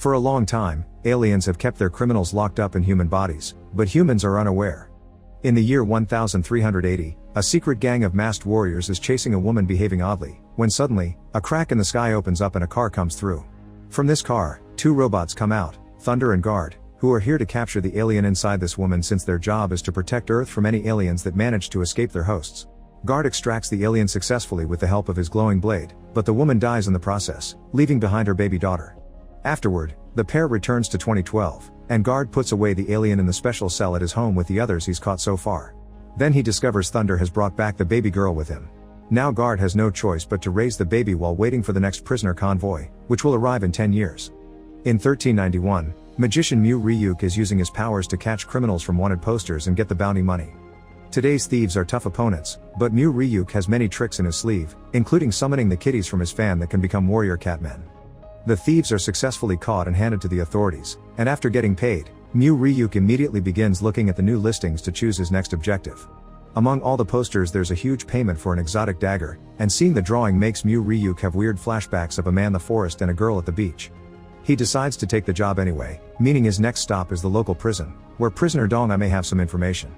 For a long time, aliens have kept their criminals locked up in human bodies, but humans are unaware. In the year 1380, a secret gang of masked warriors is chasing a woman behaving oddly, when suddenly, a crack in the sky opens up and a car comes through. From this car, two robots come out, Thunder and Guard, who are here to capture the alien inside this woman since their job is to protect Earth from any aliens that manage to escape their hosts. Guard extracts the alien successfully with the help of his glowing blade, but the woman dies in the process, leaving behind her baby daughter. Afterward, the pair returns to 2012, and Guard puts away the alien in the special cell at his home with the others he's caught so far. Then he discovers Thunder has brought back the baby girl with him. Now Guard has no choice but to raise the baby while waiting for the next prisoner convoy, which will arrive in 10 years. In 1391, magician movierecap is using his powers to catch criminals from wanted posters and get the bounty money. Today's thieves are tough opponents, but movierecap has many tricks in his sleeve, including summoning the kitties from his fan that can become warrior catmen. The thieves are successfully caught and handed to the authorities, and after getting paid, movierecap immediately begins looking at the new listings to choose his next objective. Among all the posters there's a huge payment for an exotic dagger, and seeing the drawing makes movierecap have weird flashbacks of a man in the forest and a girl at the beach. He decides to take the job anyway, meaning his next stop is the local prison, where prisoner Dong Ai may have some information.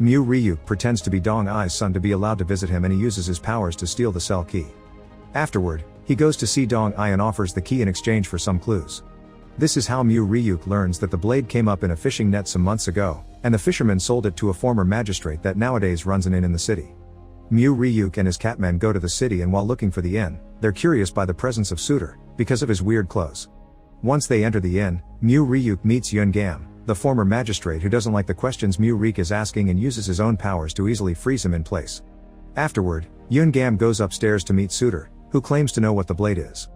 movierecap pretends to be Dong Ai's son to be allowed to visit him, and he uses his powers to steal the cell key. Afterward, he goes to see Dong Ai and offers the key in exchange for some clues. This is how movierecap learns that the blade came up in a fishing net some months ago, and the fisherman sold it to a former magistrate that nowadays runs an inn in the city. movierecap and his catmen go to the city, and while looking for the inn, they're curious by the presence of Suitor, because of his weird clothes. Once they enter the inn, movierecap meets Yun Gam, the former magistrate who doesn't like the questions movierecap is asking and uses his own powers to easily freeze him in place. Afterward, Yun Gam goes upstairs to meet Suitor, who claims to know what the blade is.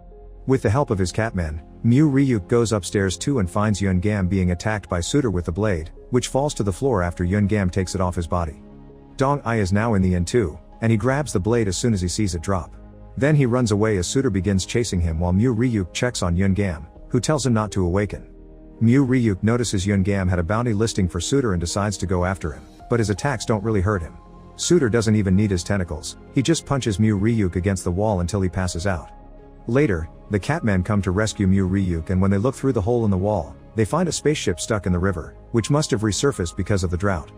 With the help of his catmen, movierecap goes upstairs too and finds Yun Gam being attacked by Suitor with the blade, which falls to the floor after Yun Gam takes it off his body. Dong Ai is now in the inn too, and he grabs the blade as soon as he sees it drop. Then he runs away as Suitor begins chasing him while movierecap checks on Yun Gam, who tells him not to awaken. movierecap notices Yun Gam had a bounty listing for Suitor and decides to go after him, but his attacks don't really hurt him. Suitor doesn't even need his tentacles, he just punches movierecap against the wall until he passes out. Later, the catmen come to rescue movierecap, and when they look through the hole in the wall, they find a spaceship stuck in the river, which must have resurfaced because of the drought.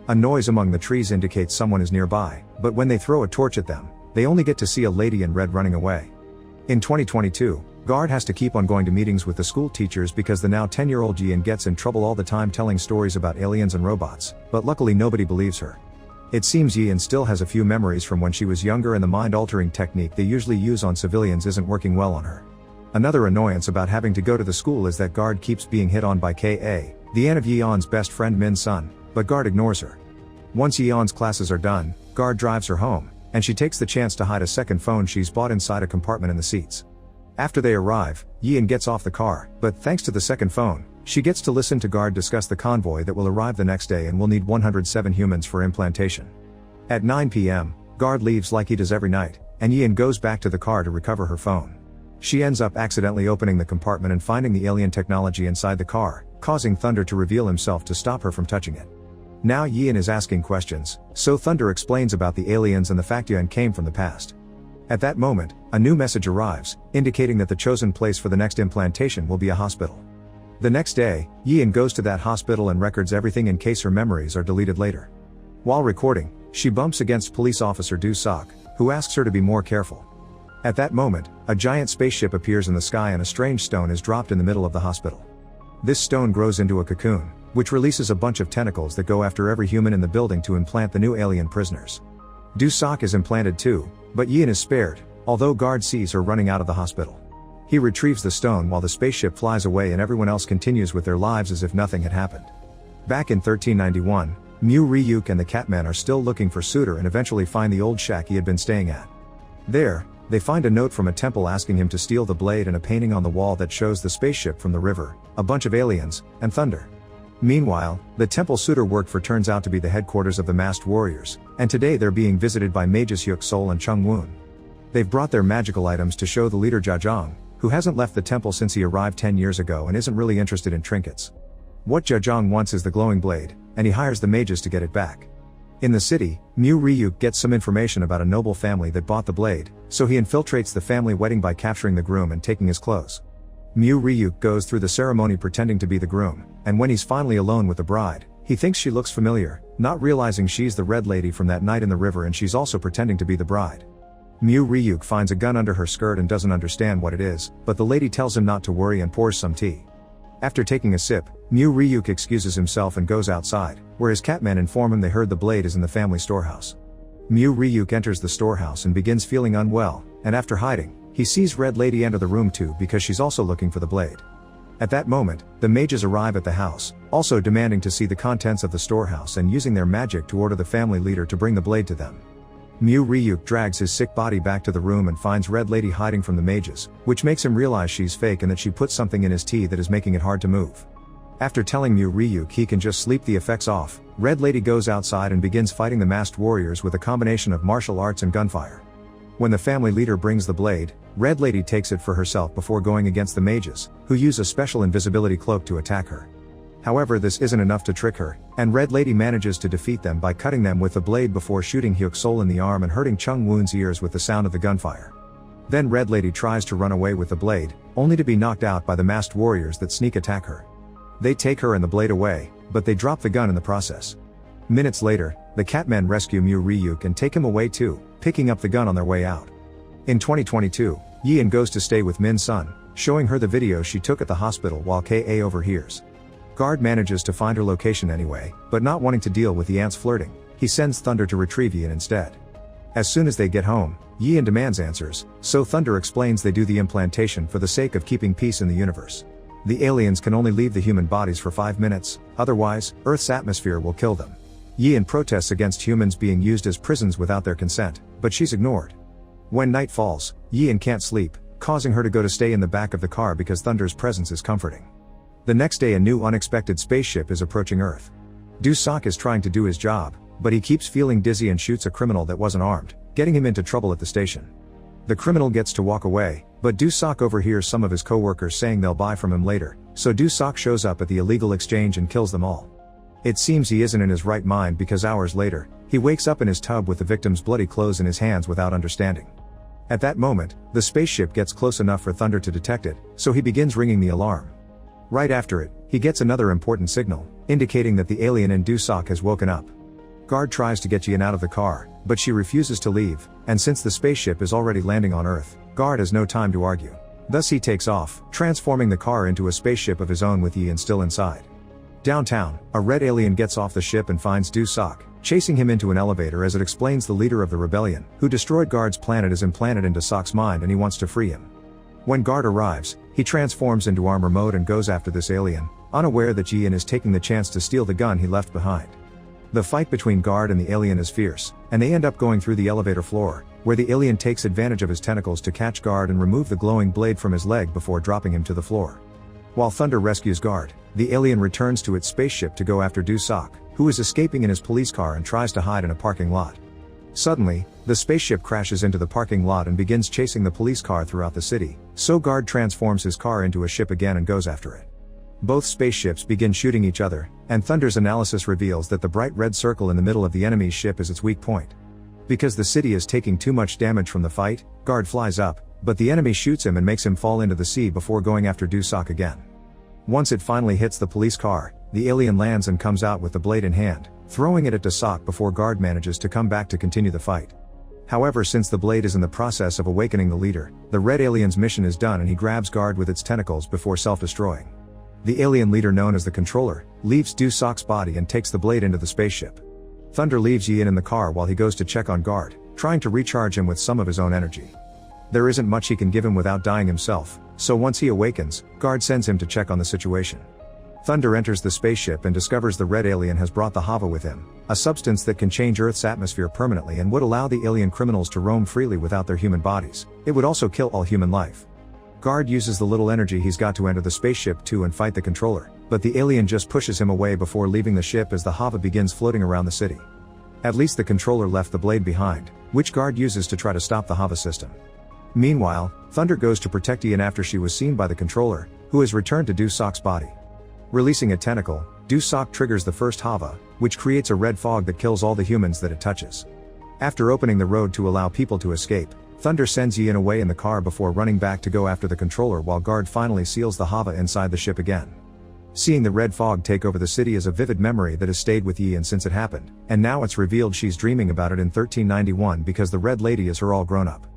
A noise among the trees indicates someone is nearby, but when they throw a torch at them, they only get to see a lady in red running away. In 2022, Guard has to keep on going to meetings with the school teachers because the now 10-year-old Yin gets in trouble all the time telling stories about aliens and robots, but luckily nobody believes her. It seems Yin still has a few memories from when she was younger, and the mind-altering technique they usually use on civilians isn't working well on her. Another annoyance about having to go to the school is that Guard keeps being hit on by Ka, the aunt of Yeon's best friend Min's son, but Guard ignores her. Once Yeon's classes are done, Guard drives her home, and she takes the chance to hide a second phone she's bought inside a compartment in the seats. After they arrive, Yeon gets off the car, but thanks to the second phone, she gets to listen to Guard discuss the convoy that will arrive the next day and will need 107 humans for implantation. At 9 p.m., Guard leaves like he does every night, and Yeon goes back to the car to recover her phone. She ends up accidentally opening the compartment and finding the alien technology inside the car, causing Thunder to reveal himself to stop her from touching it. Now Yeon is asking questions, so Thunder explains about the aliens and the fact Yeon came from the past. At that moment, a new message arrives, indicating that the chosen place for the next implantation will be a hospital. The next day, Yeon goes to that hospital and records everything in case her memories are deleted later. While recording, she bumps against police officer Do Sok, who asks her to be more careful. At that moment, a giant spaceship appears in the sky and a strange stone is dropped in the middle of the hospital. This stone grows into a cocoon, which releases a bunch of tentacles that go after every human in the building to implant the new alien prisoners. Do Sok is implanted too, but Yeon is spared, although Guard sees her running out of the hospital. He retrieves the stone while the spaceship flies away and everyone else continues with their lives as if nothing had happened. Back in 1391, movierecap and the catmen are still looking for Suitor and eventually find the old shack he had been staying at. There, they find a note from a temple asking him to steal the blade and a painting on the wall that shows the spaceship from the river, a bunch of aliens, and Thunder. Meanwhile, the temple Suitor worked for turns out to be the headquarters of the masked warriors, and today they're being visited by mages Hyuk Sol and Chung Woon. They've brought their magical items to show the leader Jajong, who hasn't left the temple since he arrived 10 years ago and isn't really interested in trinkets. What Jajong wants is the glowing blade, and he hires the mages to get it back. In the city, movierecap gets some information about a noble family that bought the blade, so he infiltrates the family wedding by capturing the groom and taking his clothes. Ryuk goes through the ceremony pretending to be the groom, and when he's finally alone with the bride, he thinks she looks familiar, not realizing she's the red lady from that night in the river and she's also pretending to be the bride. Ryuk finds a gun under her skirt and doesn't understand what it is, but the lady tells him not to worry and pours some tea. After taking a sip, Ryuk excuses himself and goes outside, where his catmen inform him they heard the blade is in the family storehouse. Ryuk enters the storehouse and begins feeling unwell, and after hiding, he sees Red Lady enter the room too because she's also looking for the blade. At that moment, the mages arrive at the house, also demanding to see the contents of the storehouse and using their magic to order the family leader to bring the blade to them. Ryuk drags his sick body back to the room and finds Red Lady hiding from the mages, which makes him realize she's fake and that she put something in his tea that is making it hard to move. After telling Ryuk he can just sleep the effects off, Red Lady goes outside and begins fighting the masked warriors with a combination of martial arts and gunfire. When the family leader brings the blade, Red Lady takes it for herself before going against the mages, who use a special invisibility cloak to attack her. However, this isn't enough to trick her, and Red Lady manages to defeat them by cutting them with the blade before shooting Hyuk Sol in the arm and hurting Chung Woon's ears with the sound of the gunfire. Then Red Lady tries to run away with the blade, only to be knocked out by the masked warriors that sneak attack her. They take her and the blade away, but they drop the gun in the process. Minutes later, the Catmen rescue Ryuk and take him away too, picking up the gun on their way out. In 2022, Yeon goes to stay with Min's son, showing her the video she took at the hospital while Ka overhears. Guard manages to find her location anyway, but not wanting to deal with the aunt's flirting, he sends Thunder to retrieve Yeon instead. As soon as they get home, Yeon demands answers, so Thunder explains they do the implantation for the sake of keeping peace in the universe. The aliens can only leave the human bodies for 5 minutes, otherwise, Earth's atmosphere will kill them. Yeon protests against humans being used as prisons without their consent, but she's ignored. When night falls, Yeon can't sleep, causing her to go to stay in the back of the car because Thunder's presence is comforting. The next day a new unexpected spaceship is approaching Earth. Do-Sok is trying to do his job, but he keeps feeling dizzy and shoots a criminal that wasn't armed, getting him into trouble at the station. The criminal gets to walk away, but Do-Sok overhears some of his co-workers saying they'll buy from him later, so Do-Sok shows up at the illegal exchange and kills them all. It seems he isn't in his right mind because hours later, he wakes up in his tub with the victim's bloody clothes in his hands without understanding. At that moment, the spaceship gets close enough for Thunder to detect it, so he begins ringing the alarm. Right after it, he gets another important signal, indicating that the alien in Do-Sok has woken up. Guard tries to get Yeon out of the car, but she refuses to leave, and since the spaceship is already landing on Earth, Guard has no time to argue. Thus he takes off, transforming the car into a spaceship of his own with Yeon still inside. Downtown, a red alien gets off the ship and finds Do-Sok, chasing him into an elevator as it explains the leader of the rebellion, who destroyed Guard's planet, is implanted into Sok's mind and he wants to free him. When Guard arrives, he transforms into armor mode and goes after this alien, unaware that Yeon is taking the chance to steal the gun he left behind. The fight between Guard and the alien is fierce, and they end up going through the elevator floor, where the alien takes advantage of his tentacles to catch Guard and remove the glowing blade from his leg before dropping him to the floor. While Thunder rescues Guard, the alien returns to its spaceship to go after Do-Sok, who is escaping in his police car and tries to hide in a parking lot. Suddenly, the spaceship crashes into the parking lot and begins chasing the police car throughout the city, so Guard transforms his car into a ship again and goes after it. Both spaceships begin shooting each other, and Thunder's analysis reveals that the bright red circle in the middle of the enemy's ship is its weak point. Because the city is taking too much damage from the fight, Guard flies up, but the enemy shoots him and makes him fall into the sea before going after Do-Sok again. Once it finally hits the police car, the alien lands and comes out with the blade in hand, throwing it at Do-Sok before Guard manages to come back to continue the fight. However, since the blade is in the process of awakening the leader, the red alien's mission is done and he grabs Guard with its tentacles before self-destroying. The alien leader, known as the Controller, leaves Do-Sok's body and takes the blade into the spaceship. Thunder leaves Yeon in the car while he goes to check on Guard, trying to recharge him with some of his own energy. There isn't much he can give him without dying himself, so once he awakens, Guard sends him to check on the situation. Thunder enters the spaceship and discovers the red alien has brought the Hava with him, a substance that can change Earth's atmosphere permanently and would allow the alien criminals to roam freely without their human bodies. It would also kill all human life. Guard uses the little energy he's got to enter the spaceship too and fight the Controller, but the alien just pushes him away before leaving the ship as the Hava begins floating around the city. At least the Controller left the blade behind, which Guard uses to try to stop the Hava system. Meanwhile, Thunder goes to protect Yeon after she was seen by the Controller, who has returned to Do-Sok's body. Releasing a tentacle, Do-Sok triggers the first Hava, which creates a red fog that kills all the humans that it touches. After opening the road to allow people to escape, Thunder sends Yian away in the car before running back to go after the controller while Guard finally seals the Hava inside the ship again. Seeing the red fog take over the city is a vivid memory that has stayed with Yian since it happened, and now it's revealed she's dreaming about it in 1391 because the Red Lady is her all grown up.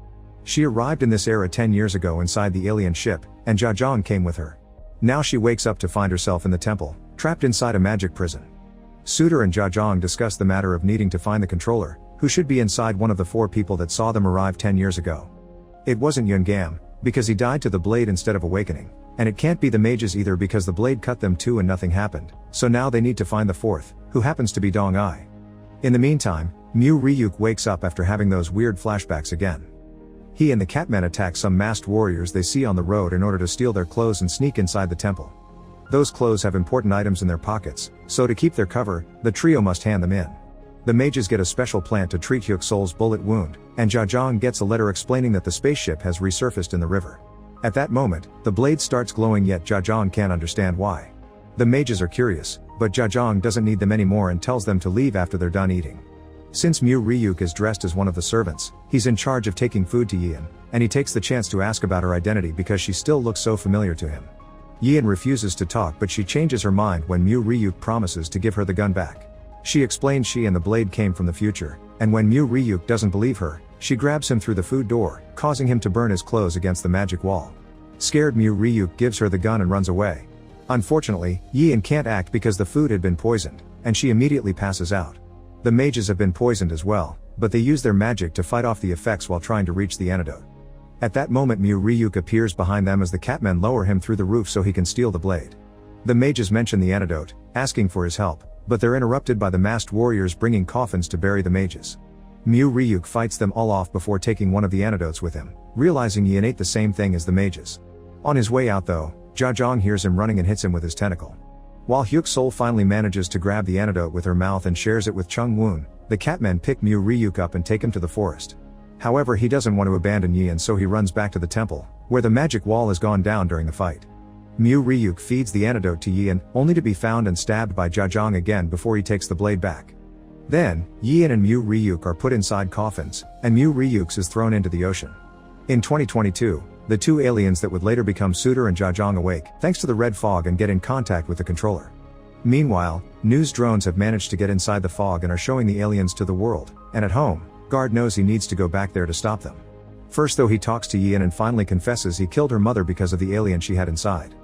She arrived in this era 10 years ago inside the alien ship, and Zhajong came with her. Now she wakes up to find herself in the temple, trapped inside a magic prison. Suitor and Zhajong discuss the matter of needing to find the controller, who should be inside one of the 4 people that saw them arrive 10 years ago. It wasn't Yun Gam, because he died to the blade instead of awakening, and it can't be the mages either because the blade cut them too and nothing happened, so now they need to find the 4th, who happens to be Dong Ai. In the meantime, Mu Ryuk wakes up after having those weird flashbacks again. He and the Catmen attack some masked warriors they see on the road in order to steal their clothes and sneak inside the temple. Those clothes have important items in their pockets, so to keep their cover, the trio must hand them in. The mages get a special plant to treat Hyuk Sol's bullet wound, and Zhajong gets a letter explaining that the spaceship has resurfaced in the river. At that moment, the blade starts glowing, yet Zhajong can't understand why. The mages are curious, but Zhajong doesn't need them anymore and tells them to leave after they're done eating. Since Mu Ryuk is dressed as one of the servants, he's in charge of taking food to Yian, and he takes the chance to ask about her identity because she still looks so familiar to him. Yian refuses to talk, but she changes her mind when Mu Ryuk promises to give her the gun back. She explains she and the blade came from the future, and when Mu Ryuk doesn't believe her, she grabs him through the food door, causing him to burn his clothes against the magic wall. Scared, Mu Ryuk gives her the gun and runs away. Unfortunately, Yian can't act because the food had been poisoned, and she immediately passes out. The mages have been poisoned as well, but they use their magic to fight off the effects while trying to reach the antidote. At that moment, Mu Ryuk appears behind them as the Catmen lower him through the roof so he can steal the blade. The mages mention the antidote, asking for his help, but they're interrupted by the masked warriors bringing coffins to bury the mages. Mu Ryuk fights them all off before taking one of the antidotes with him, realizing Yian ate the same thing as the mages. On his way out though, Zhajong hears him running and hits him with his tentacle. While Hyuk Sol finally manages to grab the antidote with her mouth and shares it with Chung Woon, the Catmen pick Mu Ryuk up and take him to the forest. However, he doesn't want to abandon Yian, so he runs back to the temple, where the magic wall has gone down during the fight. Mu Ryuk feeds the antidote to Yian, only to be found and stabbed by Zhajong again before he takes the blade back. Then, Yian and Mu Ryuk are put inside coffins, and Mu Ryuk is thrown into the ocean. In 2022, the 2 aliens that would later become Suitor and Zhajong awake, thanks to the red fog, and get in contact with the controller. Meanwhile, news drones have managed to get inside the fog and are showing the aliens to the world, and at home, Guard knows he needs to go back there to stop them. First though, he talks to Yian and finally confesses he killed her mother because of the alien she had inside.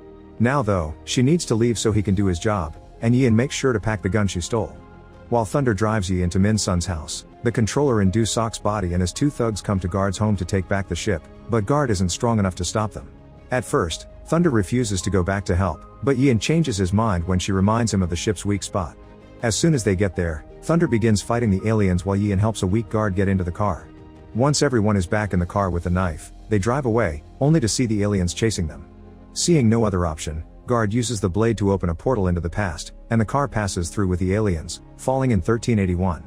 Now though, she needs to leave so he can do his job, and Yian makes sure to pack the gun she stole. While Thunder drives Yian to Min Sun's house, the controller in Do Sok's body and his 2 thugs come to Guard's home to take back the ship, but Guard isn't strong enough to stop them. At first, Thunder refuses to go back to help, but Yian changes his mind when she reminds him of the ship's weak spot. As soon as they get there, Thunder begins fighting the aliens while Yian helps a weak Guard get into the car. Once everyone is back in the car with the knife, they drive away, only to see the aliens chasing them. Seeing no other option, Guard uses the blade to open a portal into the past, and the car passes through with the aliens, falling in 1381.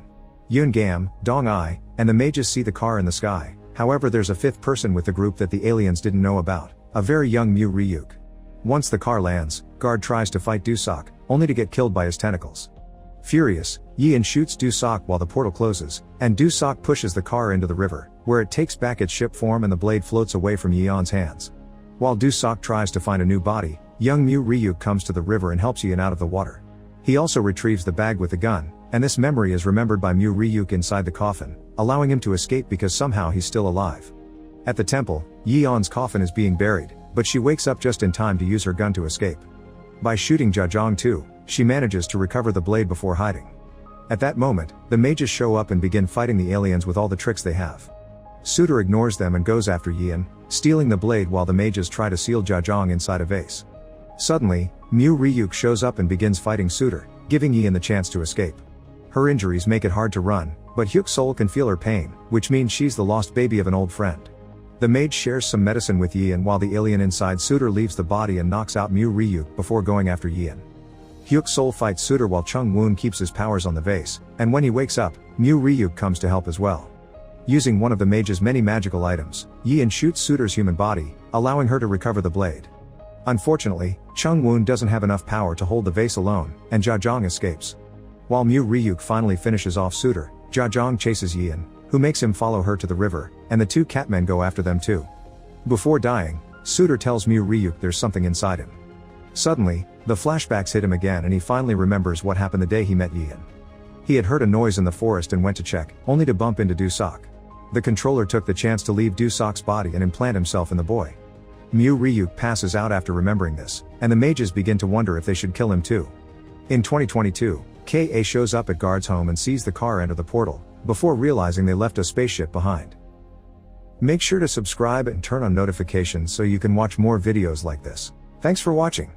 Yun Gam, Dong Ai, and the mages see the car in the sky. However, there's a 5th person with the group that the aliens didn't know about, a very young Mu Ryuk. Once the car lands, Guard tries to fight Do Sok, only to get killed by his tentacles. Furious, Yian shoots Do Sok while the portal closes, and Do Sok pushes the car into the river, where it takes back its ship form and the blade floats away from Yeon's hands. While Do Sok tries to find a new body, young Mu Ryuk comes to the river and helps Yian out of the water. He also retrieves the bag with the gun, and this memory is remembered by Mu Ryuk inside the coffin, allowing him to escape because somehow he's still alive. At the temple, Yeon's coffin is being buried, but she wakes up just in time to use her gun to escape. By shooting Zhajong too, she manages to recover the blade before hiding. At that moment, the mages show up and begin fighting the aliens with all the tricks they have. Suitor ignores them and goes after Yian, stealing the blade while the mages try to seal Zhajong inside a vase. Suddenly, Mu Ryuk shows up and begins fighting Suitor, giving Yian the chance to escape. Her injuries make it hard to run, but Hyuk Sol can feel her pain, which means she's the lost baby of an old friend. The mage shares some medicine with Yian while the alien inside Suitor leaves the body and knocks out Mu Ryuk before going after Yian. Hyuk Sol fights Suitor while Chung Woon keeps his powers on the vase, and when he wakes up, Mu Ryuk comes to help as well. Using one of the mage's many magical items, Yian shoots Suitor's human body, allowing her to recover the blade. Unfortunately, Chung Woon doesn't have enough power to hold the vase alone, and Zhajong escapes. While Mu Ryuk finally finishes off Suitor, Zhajong chases Yian, who makes him follow her to the river, and the two catmen go after them too. Before dying, Suter tells Ryuk there's something inside him. Suddenly, the flashbacks hit him again and he finally remembers what happened the day he met Yian. He had heard a noise in the forest and went to check, only to bump into Dusok. The controller took the chance to leave Dusok's body and implant himself in the boy. Ryuk passes out after remembering this, and the mages begin to wonder if they should kill him too. In 2022, Ka shows up at Guard's home and sees the car enter the portal, before realizing they left a spaceship behind. Make sure to subscribe and turn on notifications so you can watch more videos like this. Thanks for watching.